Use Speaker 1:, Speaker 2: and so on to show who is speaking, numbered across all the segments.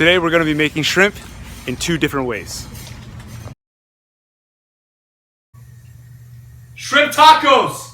Speaker 1: today we're going to be making shrimp in 2 different ways. Shrimp tacos!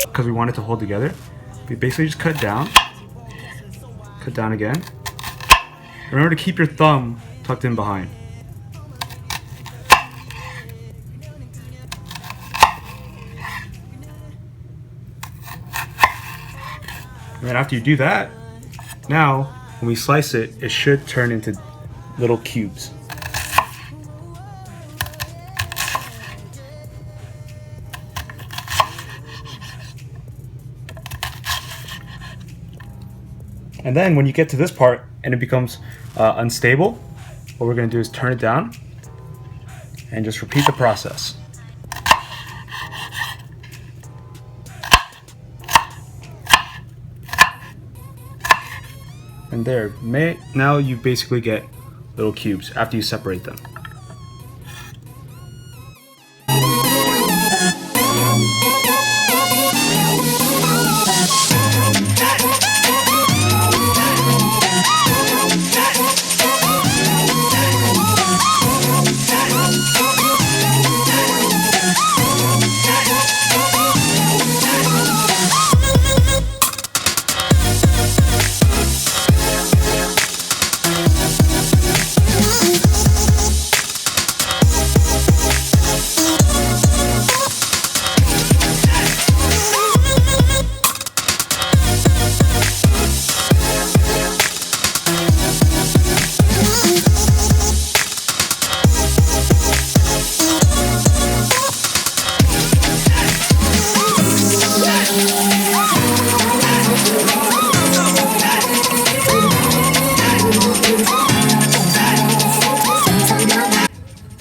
Speaker 1: Because we want it to hold together, we basically just cut down again. Remember to keep your thumb tucked in behind. And then after you do that, now when we slice it, it should turn into little cubes. And then when you get to this part and it becomes unstable, what we're going to do is turn it down and just repeat the process. And there, now you basically get little cubes after you separate them.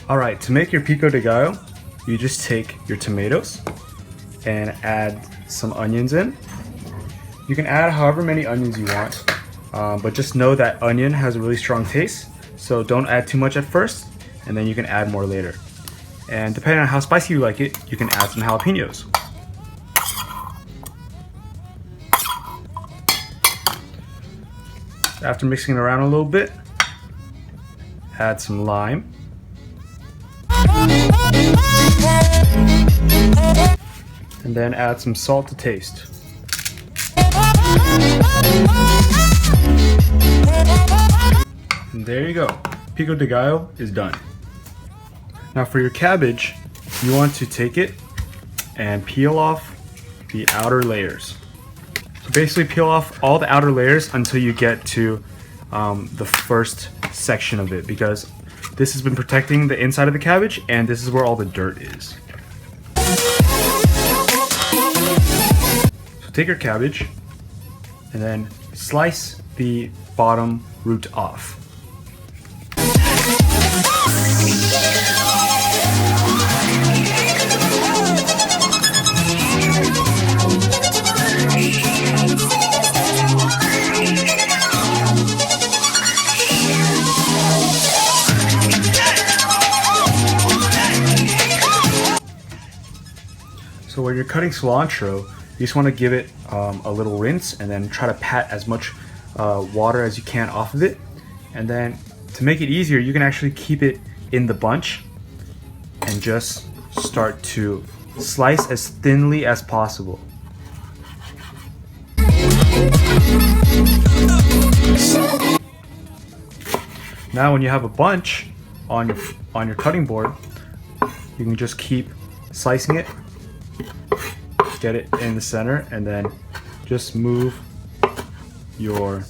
Speaker 1: Alright, to make your Pico De Gallo, you just take your tomatoes and add some onions in. You can add however many onions you want, but just know that onion has a really strong taste, so don't add too much at first, and then you can add more later. And depending on how spicy you like it, you can add some jalapenos. After mixing it around a little bit, add some lime. and then add some salt to taste. And there you go. Pico de Gallo is done. Now for your cabbage, you want to take it and peel off the outer layers. So basically peel off all the outer layers until you get to the first section of it, because this has been protecting the inside of the cabbage and this is where all the dirt is. So take your cabbage and then slice the bottom root off. So when you're cutting cilantro, you just want to give it a little rinse and then try to pat as much water as you can off of it. And then to make it easier, you can actually keep it in the bunch and just start to slice as thinly as possible. Now when you have a bunch on your cutting board, you can just keep slicing it, get it in the center, and then just move your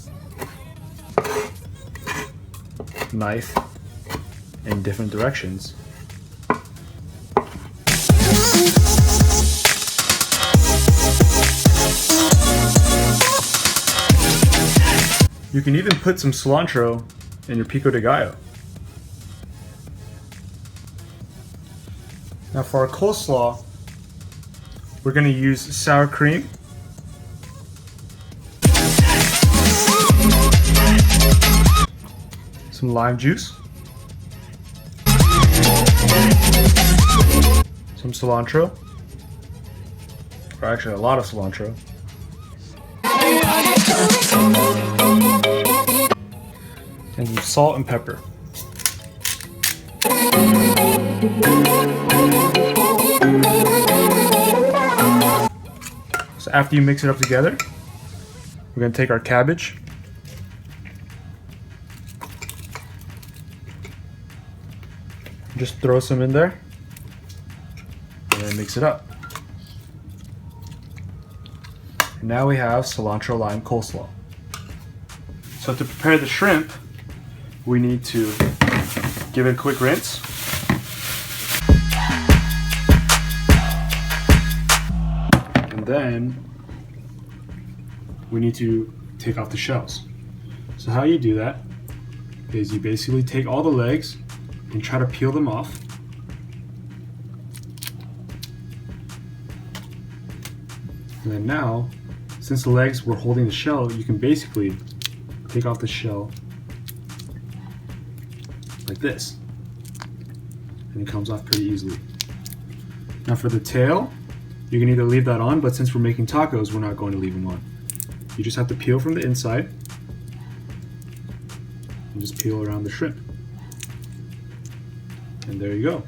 Speaker 1: knife in different directions. You can even put some cilantro in your Pico de Gallo. Now for our coleslaw, we're going to use sour cream, some lime juice, some cilantro, or actually a lot of cilantro, and some salt and pepper. So after you mix it up together, we're going to take our cabbage, just throw some in there, and then mix it up. And now we have cilantro lime coleslaw. So to prepare the shrimp, we need to give it a quick rinse. And then we need to take off the shells. So how you do that is you basically take all the legs and try to peel them off. And then now, since the legs were holding the shell, you can basically take off the shell like this. And it comes off pretty easily. Now for the tail, you can either leave that on, but since we're making tacos, we're not going to leave them on. You just have to peel from the inside and just peel around the shrimp. And there you go.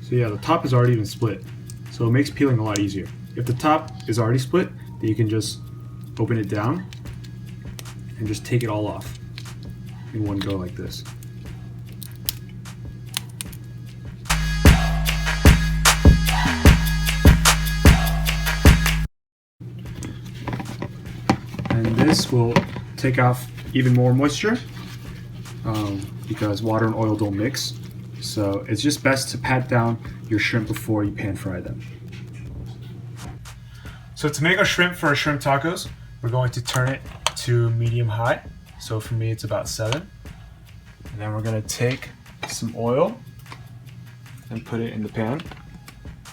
Speaker 1: So yeah, the top is already even split, so it makes peeling a lot easier. If the top is already split, then you can just open it down and just take it all off in one go like this. And this will take off even more moisture because water and oil don't mix. So it's just best to pat down your shrimp before you pan fry them. So to make our shrimp for our shrimp tacos, we're going to turn it to medium high. So for me it's about 7. And then we're going to take some oil and put it in the pan.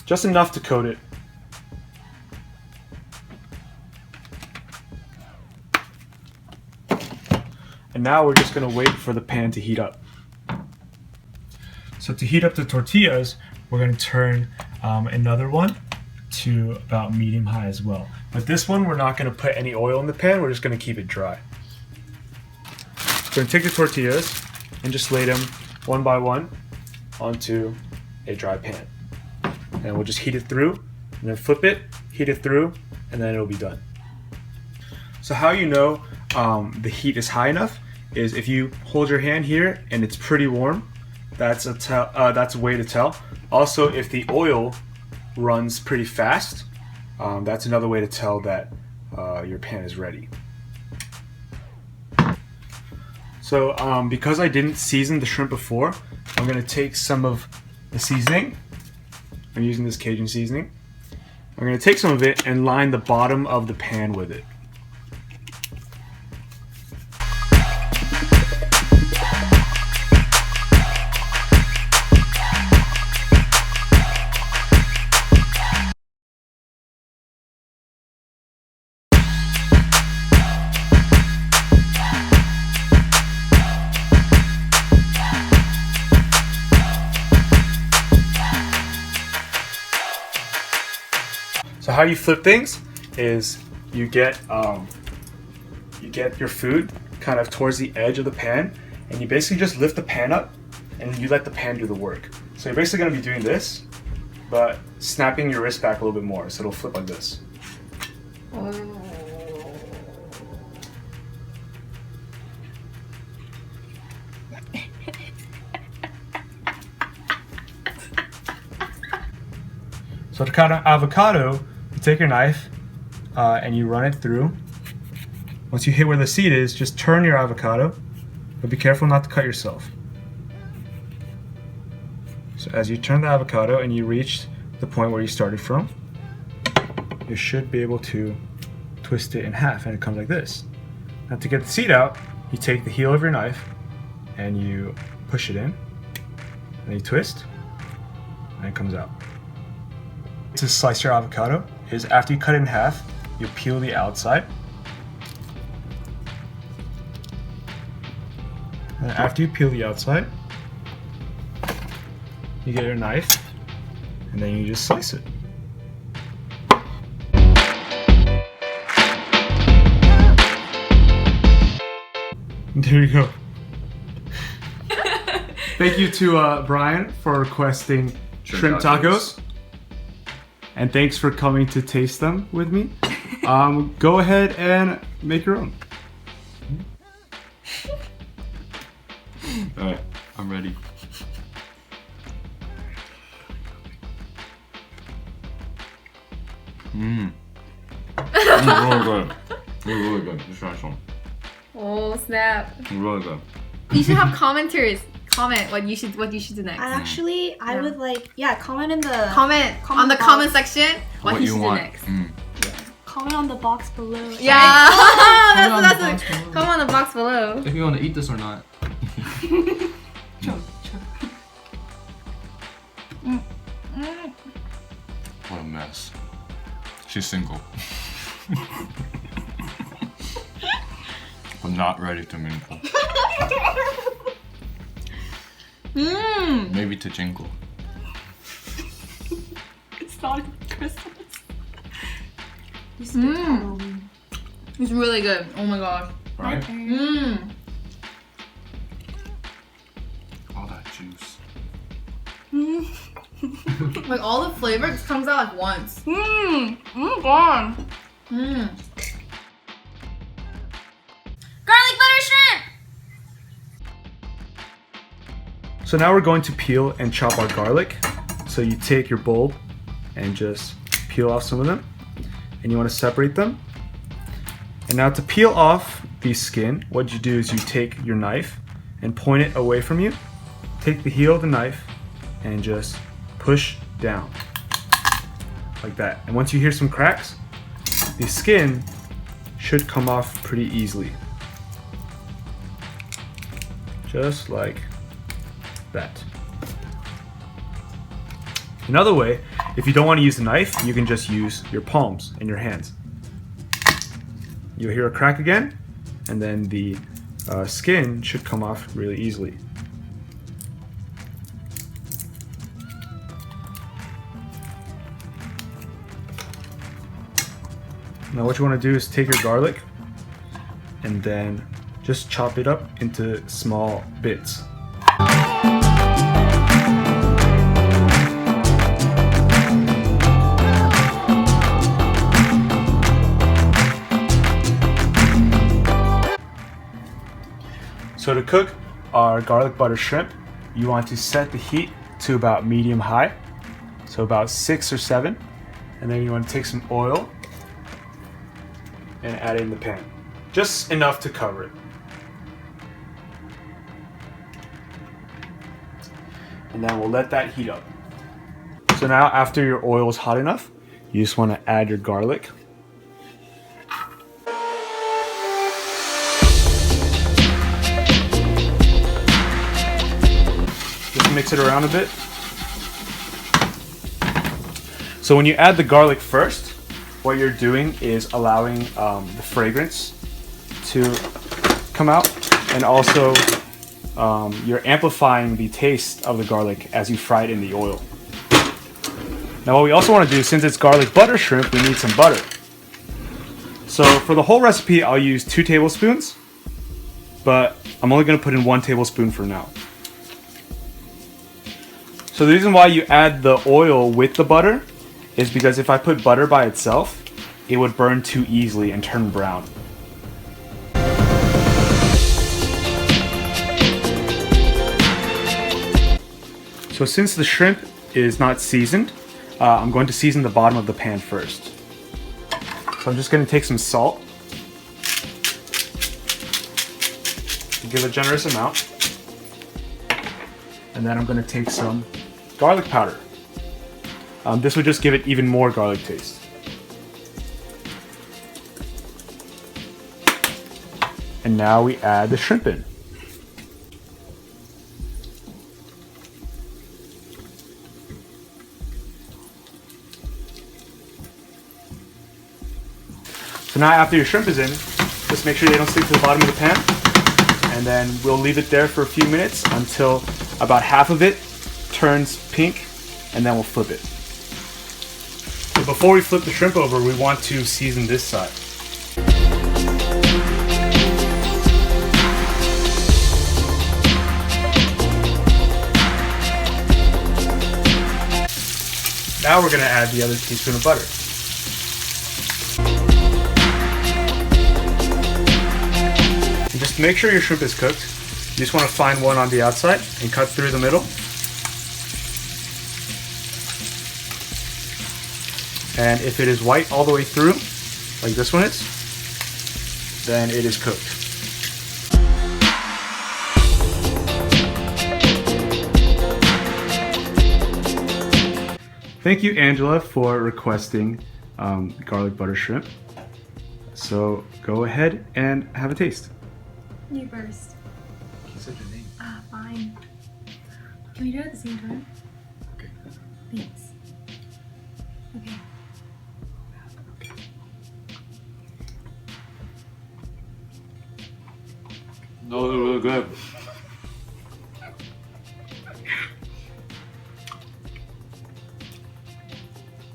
Speaker 1: Just enough to coat it. And now we're just going to wait for the pan to heat up. So to heat up the tortillas, we're going to turn another one to about medium high as well. But this one, we're not going to put any oil in the pan, we're just going to keep it dry. We're going to take the tortillas and just lay them one by one onto a dry pan. and we'll just heat it through, and then flip it, heat it through, and then it'll be done. So how you know the heat is high enough is if you hold your hand here and it's pretty warm, that's a way to tell. Also, if the oil runs pretty fast, that's another way to tell that your pan is ready. So because I didn't season the shrimp before, I'm going to take some of the seasoning. I'm using this Cajun seasoning. I'm going to take some of it and line the bottom of the pan with it. So how you flip things is you get your food kind of towards the edge of the pan, and you basically just lift the pan up and you let the pan do the work. So you're basically going to be doing this, but snapping your wrist back a little bit more, so it'll flip like this. So to cut an avocado, you take your knife and you run it through. Once you hit where the seed is, just turn your avocado, but be careful not to cut yourself. So as you turn the avocado and you reach the point where you started from, you should be able to twist it in half, and it comes like this. Now to get the seed out, you take the heel of your knife and you push it in, and you twist, and it comes out. To slice your avocado is after you cut it in half, you peel the outside. And after you peel the outside, you get your knife and then you just slice it. There you go. Thank you to Brian for requesting shrimp tacos. And thanks for coming to taste them with me. Go ahead and make your own.
Speaker 2: Alright, I'm ready. Really good. Really good. Just try some.
Speaker 3: Oh snap!
Speaker 2: Really good.
Speaker 3: You should have commenters comment what you should do next.
Speaker 4: Actually, I would like comment in the
Speaker 3: Comment on the
Speaker 4: box.
Speaker 3: comment section what you should do
Speaker 2: want.
Speaker 3: next.
Speaker 4: Comment on the box below.
Speaker 3: Yeah, that's
Speaker 5: on
Speaker 3: it.
Speaker 5: the box below.
Speaker 3: Comment on the box below.
Speaker 5: If you want to eat this or not.
Speaker 2: What a mess. She's single. But not ready to mingle. Maybe to jingle.
Speaker 4: It's not Christmas.
Speaker 3: It's really good. Oh my gosh.
Speaker 2: Right? All that juice.
Speaker 3: Like all the flavor just comes out like once.
Speaker 4: God.
Speaker 3: Garlic butter shrimp.
Speaker 1: So now we're going to peel and chop our garlic. So you take your bowl and just peel off some of them. And you want to separate them. And now to peel off the skin, what you do is you take your knife and point it away from you. Take the heel of the knife and just push down. Like that. And once you hear some cracks, the skin should come off pretty easily. Just like that. Another way, if you don't want to use the knife, you can just use your palms and your hands. You'll hear a crack again, and then the skin should come off really easily. Now what you want to do is take your garlic and then just chop it up into small bits. So to cook our garlic butter shrimp, you want to set the heat to about medium high, so about 6 or 7, and then you want to take some oil and add it in the pan, just enough to cover it. And then we'll let that heat up. So now after your oil is hot enough, you just want to add your garlic. Just mix it around a bit. So when you add the garlic first, what you're doing is allowing the fragrance to come out, and also you're amplifying the taste of the garlic as you fry it in the oil. Now what we also want to do, since it's garlic butter shrimp, we need some butter. So for the whole recipe, I'll use 2 tablespoons, but I'm only going to put in 1 tablespoon for now. So the reason why you add the oil with the butter is because if I put butter by itself, it would burn too easily and turn brown. So since the shrimp is not seasoned, I'm going to season the bottom of the pan first. So I'm just going to take some salt. Give a generous amount. And then I'm going to take some garlic powder. This would just give it even more garlic taste. And now we add the shrimp in. So now after your shrimp is in, just make sure they don't stick to the bottom of the pan. And then we'll leave it there for a few minutes until about half of it turns pink, and then we'll flip it. So before we flip the shrimp over, we want to season this side. Now we're going to add the other teaspoon of butter. And just make sure your shrimp is cooked. You just want to find one on the outside and cut through the middle. And if it is white all the way through, like this one is, then it is cooked. Thank you, Angela, for requesting garlic butter shrimp. So go ahead and have a taste.
Speaker 3: You first.
Speaker 2: You said your name.
Speaker 3: Fine. Can we do it at the same time?
Speaker 2: Okay.
Speaker 3: Thanks. Okay.
Speaker 2: Those are really good.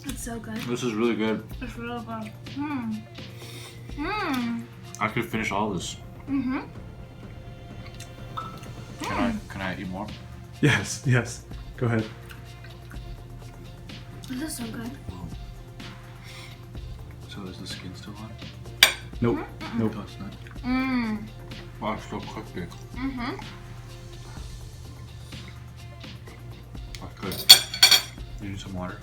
Speaker 4: It's so good.
Speaker 2: This is really good.
Speaker 4: It's real good.
Speaker 2: I could finish all this. Can I eat more?
Speaker 1: Yes, yes. Go ahead.
Speaker 4: This is so good.
Speaker 2: So is the skin still on?
Speaker 1: Nope. Nope.
Speaker 2: No, it's not. Wow, it's still crispy. That's good. You need some water?